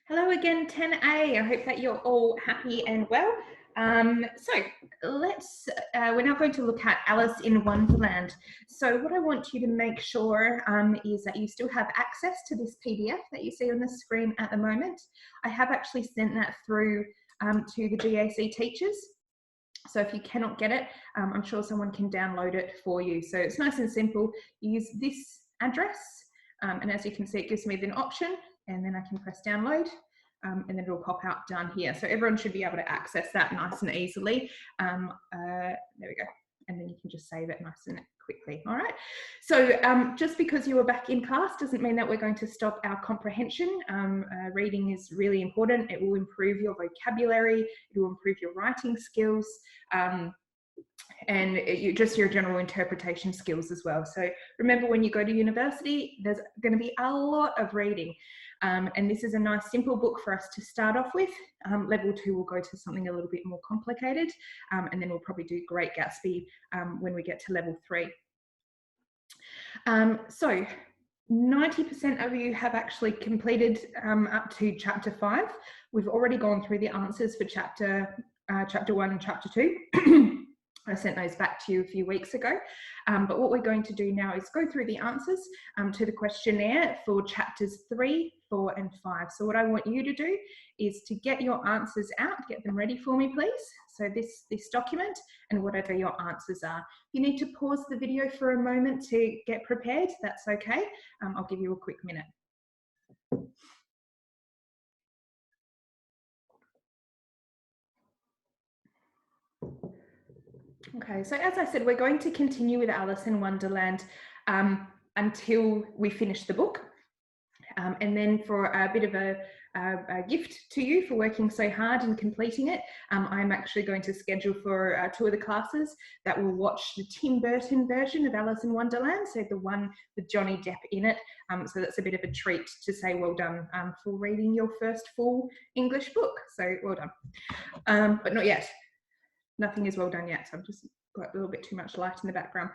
Hello again, 10A. I hope that you're all happy and well. We're now going to look at Alice in Wonderland. So what I want you to make sure is that you still have access to this PDF that you see on the screen at the moment. I have actually sent that through to the GAC teachers. So if you cannot get it, I'm sure someone can download it for you. So it's nice and simple. You use this address, and as you can see, it gives me an option, and then I can press download, and then it'll pop out down here. So everyone should be able to access that nice and easily. There we go. And then you can just save it nice and quickly. All right. So just because you are back in class doesn't mean that we're going to stop our comprehension. Reading is really important. It will improve your vocabulary. It will improve your writing skills. And just your general interpretation skills as well. So remember, when you go to university, there's going to be a lot of reading. And this is a nice simple book for us to start off with. Level 2 will go to something a little bit more complicated, and then we'll probably do Great Gatsby when we get to level 3. So 90% of you have actually completed up to chapter 5. We've already gone through the answers for chapter 1 and chapter 2. I sent those back to you a few weeks ago, but what we're going to do now is go through the answers to the questionnaire for chapters 3, 4 and 5. So what I want you to do is to get your answers out, get them ready for me please. So this document and whatever your answers are. If you need to pause the video for a moment to get prepared, that's okay. I'll give you a quick minute. Okay, so as I said, we're going to continue with Alice in Wonderland until we finish the book. And then for a bit of a gift to you for working so hard and completing it, I'm actually going to schedule for 2 of the classes that will watch the Tim Burton version of Alice in Wonderland, so the one with Johnny Depp in it. So that's a bit of a treat to say well done for reading your first full English book. So well done, but not yet. Nothing is well done yet, so I've just got a little bit too much light in the background.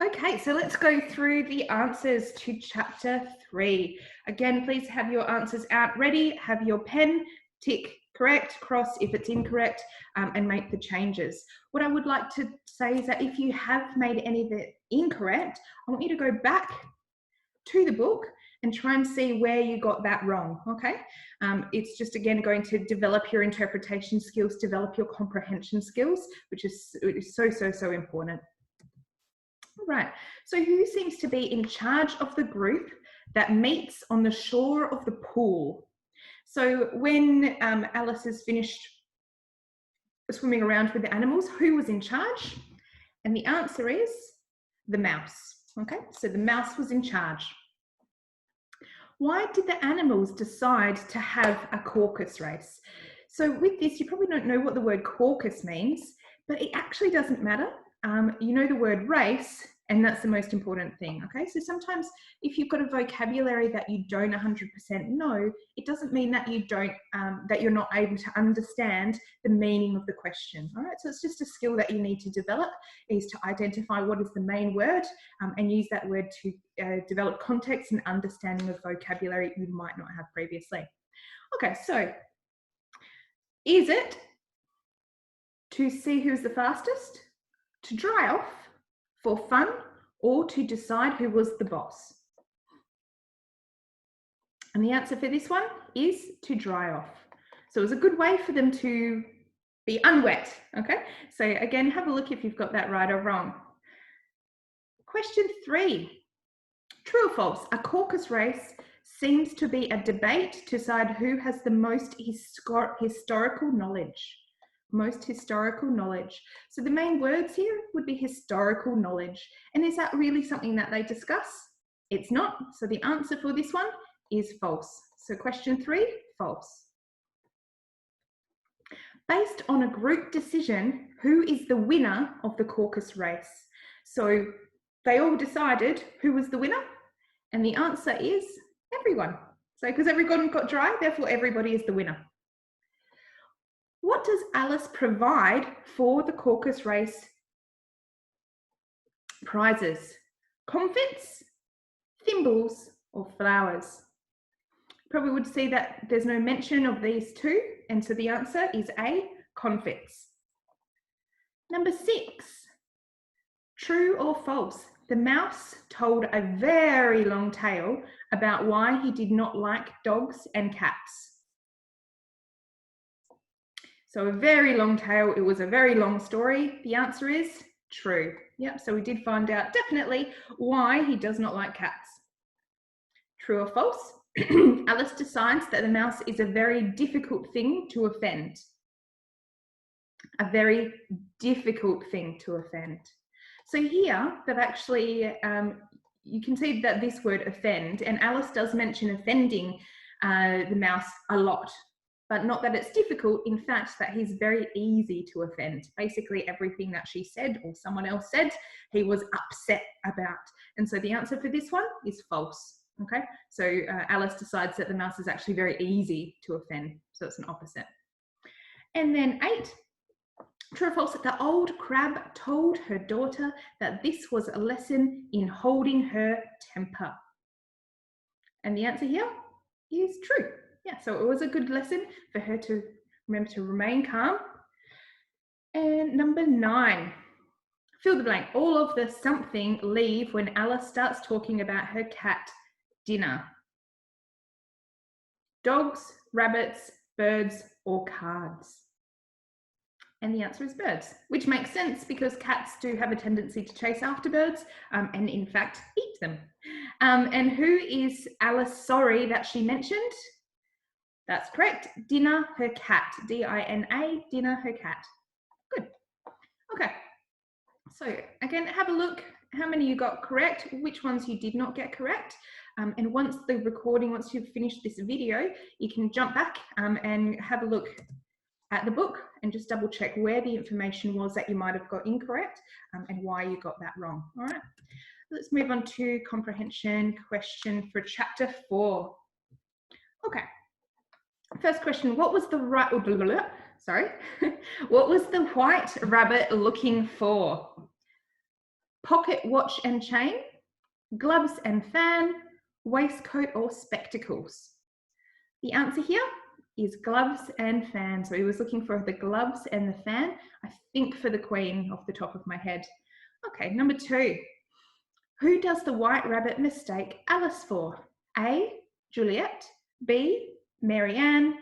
Okay, so let's go through the answers to chapter 3. Again, please have your answers out ready, have your pen, tick correct, cross if it's incorrect, and make the changes. What I would like to say is that if you have made any of it incorrect, I want you to go back to the book and try and see where you got that wrong, okay? It's just, again, going to develop your interpretation skills, develop your comprehension skills, which is so important. All right, so who seems to be in charge of the group that meets on the shore of the pool? So when Alice has finished swimming around with the animals, who was in charge? And the answer is the mouse, okay? So the mouse was in charge. Why did the animals decide to have a caucus race? So with this, you probably don't know what the word caucus means, but it actually doesn't matter. You know the word race, and that's the most important thing, okay? So sometimes if you've got a vocabulary that you don't 100% know, it doesn't mean that you don't, that you're not able to understand the meaning of the question, all right? So it's just a skill that you need to develop, is to identify what is the main word and use that word to develop context and understanding of vocabulary you might not have previously. Okay, so is it to see who's the fastest, to dry off, for fun, or to decide who was the boss? And the answer for this one is to dry off. So it was a good way for them to be unwet, okay? So again, have a look if you've got that right or wrong. Question 3, true or false? A caucus race seems to be a debate to decide who has the most historical knowledge. Most historical knowledge. So the main words here would be historical knowledge. And is that really something that they discuss? It's not. So the answer for this one is false. So question 3, false. Based on a group decision, who is the winner of the caucus race? So they all decided who was the winner, and the answer is everyone. So because everyone got dry, therefore everybody is the winner. What does Alice provide for the caucus race prizes? Comfits, thimbles, or flowers? Probably would see that there's no mention of these two, and so the answer is A, confits. Number 6, true or false? The mouse told a very long tale about why he did not like dogs and cats. So a very long tale, it was a very long story. The answer is true. Yep, so we did find out definitely why he does not like cats. True or false? Alice decides that the mouse is a very difficult thing to offend. A very difficult thing to offend. So here, they've actually, you can see that this word offend, and Alice does mention offending the mouse a lot, but not that it's difficult, in fact, that he's very easy to offend. Basically everything that she said or someone else said, he was upset about. And so the answer for this one is false. Okay, so Alice decides that the mouse is actually very easy to offend, so it's an opposite. And then 8, true or false, the old crab told her daughter that this was a lesson in holding her temper. And the answer here is true. Yeah, so it was a good lesson for her to remember to remain calm. And number 9, fill the blank. All of the something leave when Alice starts talking about her cat dinner. Dogs, rabbits, birds, or cards? And the answer is birds, which makes sense because cats do have a tendency to chase after birds and in fact eat them. And who is Alice sorry that she mentioned? That's correct, Dinah, her cat, D-I-N-A, Dinah, her cat. Good, okay. So again, have a look how many you got correct, which ones you did not get correct. And once the recording, once you've finished this video, you can jump back and have a look at the book and just double check where the information was that you might have got incorrect and why you got that wrong. All right, let's move on to comprehension question for chapter 4. Okay, first question, what was the what was the white rabbit looking for? Pocket watch and chain, gloves and fan, waistcoat or spectacles? The answer here is gloves and fan. So he was looking for the gloves and the fan, I think for the Queen off the top of my head. Okay, number 2. Who does the white rabbit mistake Alice for? A, Juliet, B, Marianne,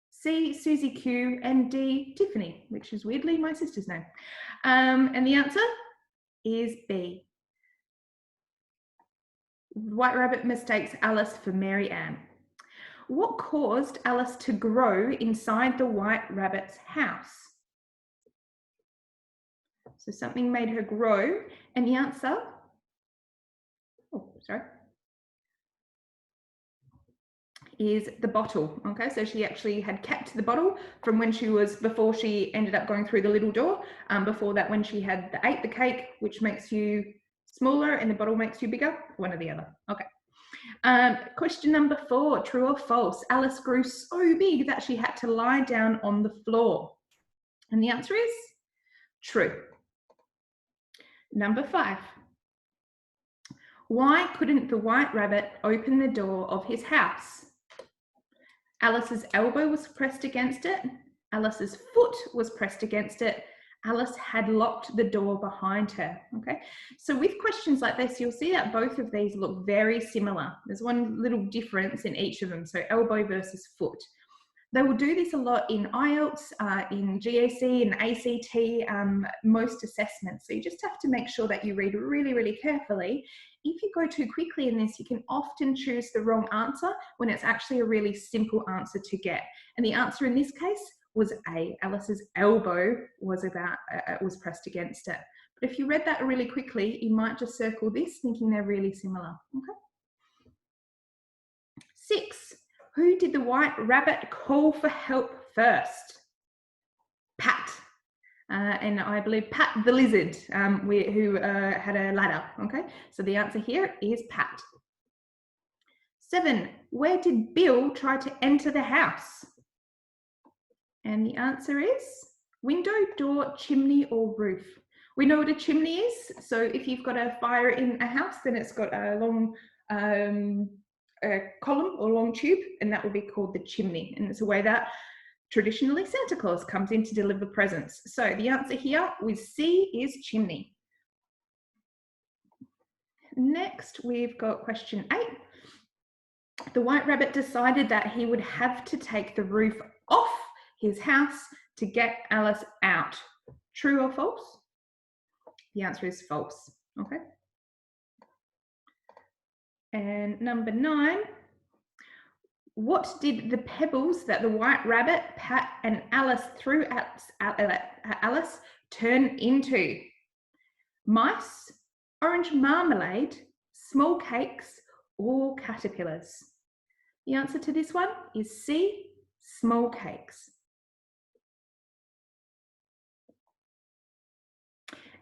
C, Susie Q, and D, Tiffany, which is weirdly my sister's name. And the answer is B. White rabbit mistakes Alice for Marianne. What caused Alice to grow inside the white rabbit's house? So something made her grow, and the answer, is the bottle. Okay, so she actually had kept the bottle from when she was, before she ended up going through the little door. Before that, when she had ate the cake, which makes you smaller and the bottle makes you bigger, one or the other. Okay. Question number 4, true or false? Alice grew so big that she had to lie down on the floor. And the answer is true. Number 5. Why couldn't the white rabbit open the door of his house? Alice's elbow was pressed against it. Alice's foot was pressed against it. Alice had locked the door behind her. Okay, so with questions like this, you'll see that both of these look very similar. There's one little difference in each of them, so elbow versus foot. They will do this a lot in IELTS, in GAC and ACT, most assessments. So you just have to make sure that you read really, really carefully. If you go too quickly in this, you can often choose the wrong answer when it's actually a really simple answer to get. And the answer in this case was A. Alice's elbow was pressed against it. But if you read that really quickly, you might just circle this, thinking they're really similar. Okay. 6. Who did the white rabbit call for help first? Pat. And I believe Pat the lizard, who had a ladder. Okay, so the answer here is Pat. 7. Where did Bill try to enter the house? And the answer is window, door, chimney, or roof. We know what a chimney is. So if you've got a fire in a house, then it's got a long column or long tube, and that will be called the chimney. And it's a way that traditionally Santa Claus comes in to deliver presents. So the answer here with C is chimney. Next, we've got question 8. The White Rabbit decided that he would have to take the roof off his house to get Alice out. True or false? The answer is false. Okay. And number 9, what did the pebbles that the White Rabbit, Pat and Alice threw at Alice turn into? Mice, orange marmalade, small cakes, or caterpillars? The answer to this one is C, small cakes.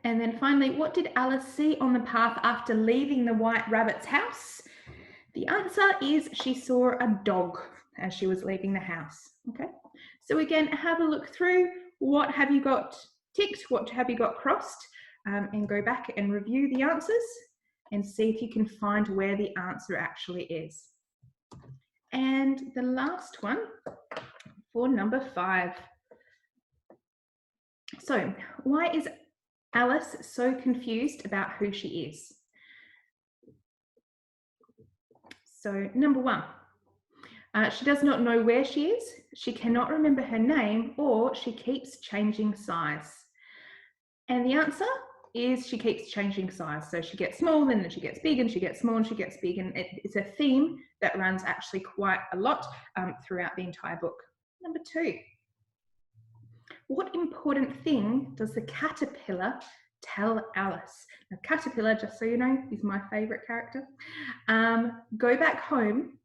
And then finally, what did Alice see on the path after leaving the White Rabbit's house? The answer is she saw a dog as she was leaving the house. Okay, so again, have a look through. What have you got ticked? What have you got crossed? And go back and review the answers and see if you can find where the answer actually is. And the last one for number 5. So, why is Alice so confused about who she is? So, number 1, she does not know where she is, she cannot remember her name, or she keeps changing size. And the answer is she keeps changing size. So she gets small, and then she gets big, and she gets small, and she gets big. And it's a theme that runs actually quite a lot throughout the entire book. Number 2, what important thing does the caterpillar tell Alice? Now, caterpillar, just so you know, is my favourite character. Go back home,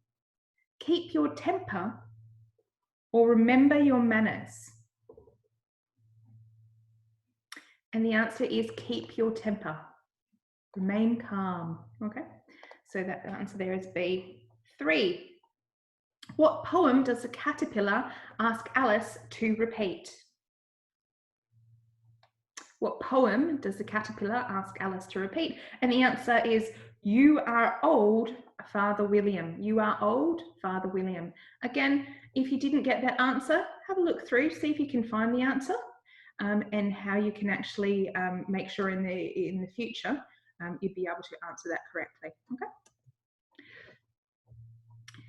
keep your temper, or remember your manners. And the answer is keep your temper. Remain calm. Okay, so that answer there is B. 3. What poem does the caterpillar ask Alice to repeat? What poem does the caterpillar ask Alice to repeat? And the answer is, you are old, Father William. You are old, Father William. Again, if you didn't get that answer, have a look through, see if you can find the answer. And how you can actually make sure in the future you'd be able to answer that correctly. Okay.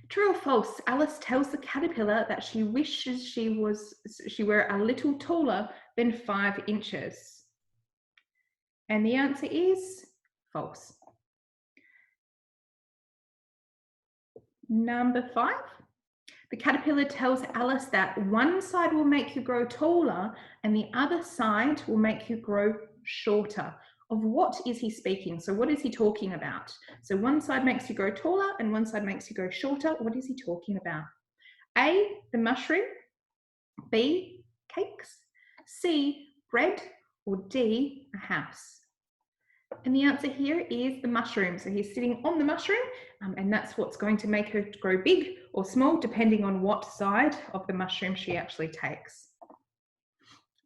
True or false? Alice tells the caterpillar that she wishes she were a little taller than 5 inches. And the answer is false. Number 5. The caterpillar tells Alice that one side will make you grow taller and the other side will make you grow shorter. Of what is he speaking? So what is he talking about? So one side makes you grow taller and one side makes you grow shorter. What is he talking about? A, the mushroom. B, cakes. C, bread. Or D, a house. And the answer here is the mushroom. So he's sitting on the mushroom, and that's what's going to make her grow big or small, depending on what side of the mushroom she actually takes.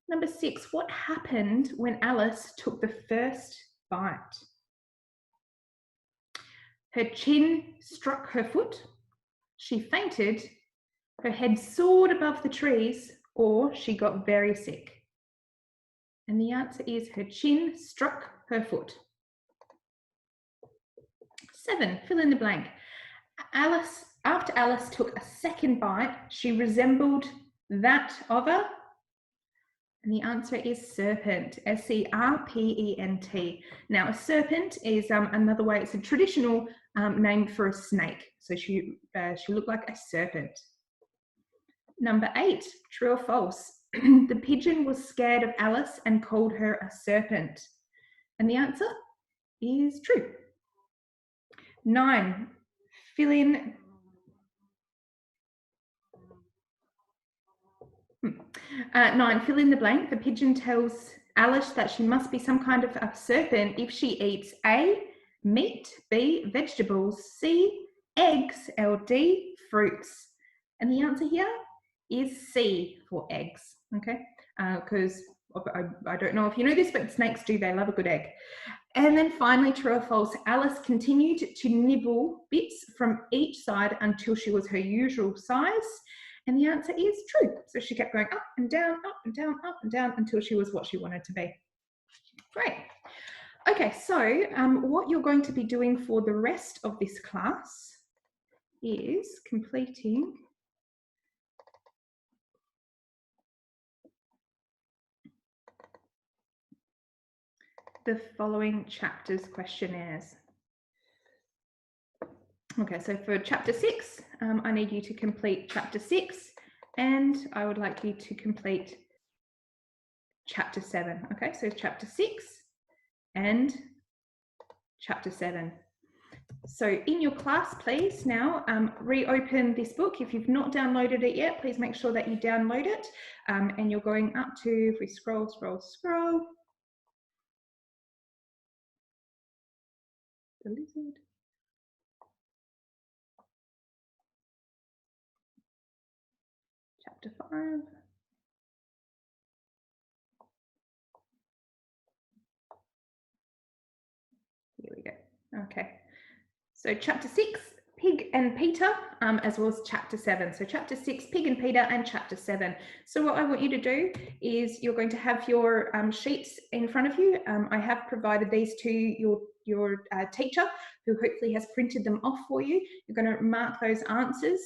Number 6, what happened when Alice took the first bite? Her chin struck her foot, she fainted, her head soared above the trees, or she got very sick. And the answer is her chin struck her foot. 7, fill in the blank. After Alice took a second bite, she resembled that of a, and the answer is serpent, S-E-R-P-E-N-T. Now, a serpent is another way, it's a traditional name for a snake. So she looked like a serpent. Number 8, true or false? The pigeon was scared of Alice and called her a serpent. And the answer is true. 9, fill in. 9, fill in the blank. The pigeon tells Alice that she must be some kind of a serpent if she eats A, meat, B, vegetables, C, eggs, or D, fruits. And the answer here is C for eggs, okay? Because I don't know if you know this, but snakes do, they love a good egg. And then finally, true or false, Alice continued to nibble bits from each side until she was her usual size. And the answer is true. So she kept going up and down, up and down, up and down until she was what she wanted to be. Great. Okay, so what you're going to be doing for the rest of this class is completing the following chapters questionnaires. Okay, so for chapter 6, I need you to complete chapter 6, and I would like you to complete chapter 7. Okay, so chapter 6 and chapter 7. So in your class, please now reopen this book. If you've not downloaded it yet, please make sure that you download it. And you're going up to, if we scroll, the lizard. Chapter 5. Here we go. Okay. So chapter 6, Pig and Peter, as well as chapter 7. So chapter 6, Pig and Peter, and chapter 7. So what I want you to do is you're going to have your sheets in front of you. I have provided these to your teacher, who hopefully has printed them off for you. You're going to mark those answers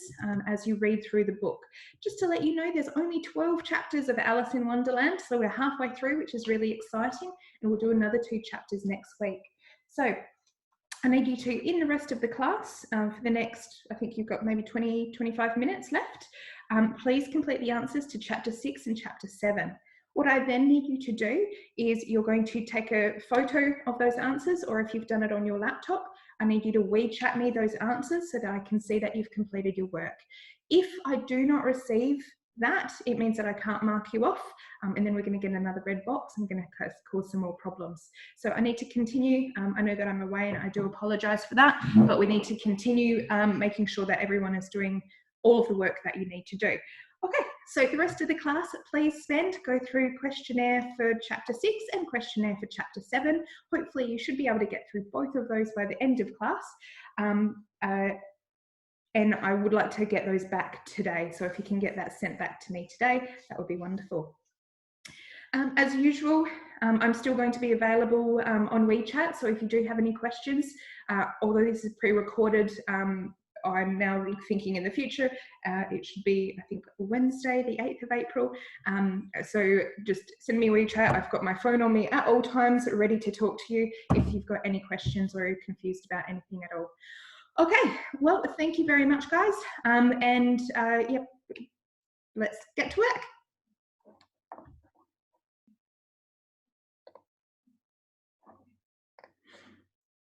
as you read through the book. Just to let you know, there's only 12 chapters of Alice in Wonderland, so we're halfway through, which is really exciting, and we'll do another 2 chapters next week. So I need you to, in the rest of the class, for the next, I think you've got maybe 20, 25 minutes left, please complete the answers to chapter 6 and chapter 7. What I then need you to do is you're going to take a photo of those answers, or if you've done it on your laptop, I need you to WeChat me those answers so that I can see that you've completed your work. If I do not receive that, it means that I can't mark you off, and then we're going to get another red box and going to cause some more problems. So I need to continue. I know that I'm away and I do apologize for that, but we need to continue making sure that everyone is doing all of the work that you need to do. Okay, so the rest of the class, please go through questionnaire for chapter 6 and questionnaire for chapter 7. Hopefully you should be able to get through both of those by the end of class. And I would like to get those back today. So if you can get that sent back to me today, that would be wonderful. As usual, I'm still going to be available on WeChat. So if you do have any questions, although this is pre-recorded, I'm now thinking in the future, it should be, I think, Wednesday, the 8th of April. So just send me a WeChat. I've got my phone on me at all times, ready to talk to you if you've got any questions or you're confused about anything at all. Okay, well, thank you very much, guys. Yep, let's get to work.